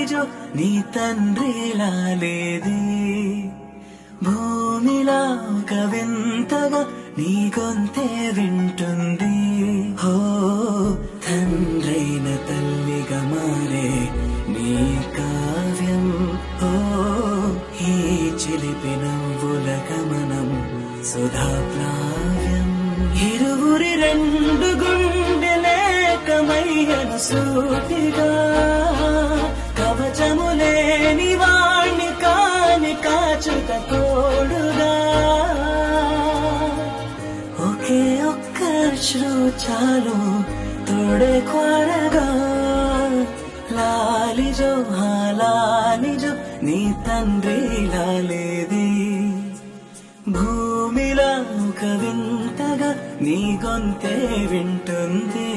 లాలిజో నీ తండ్రిలా లేది భూమిలా ఒక వింతగా నీ గొంతే వింటుంది హో తండ్రైన తల్లిగా మారే నీ కావ్యం ఓ ఈ చిలిపి నవ్వుల గమనం సుధా ప్లావ్యం ఇరువురి రెండు గుండెలేకమయ్యను సూటిగా కవచములేని వాణ్ణి కాని కాచుక తోడుగా ఒకే ఒక్క అశ్రు చాలు తోడే కోరగా లాలిజో లాలిజో నీ తండ్రిలా లేది భూమిలా ఒక వింతగా నీ గొంతే వింటుంది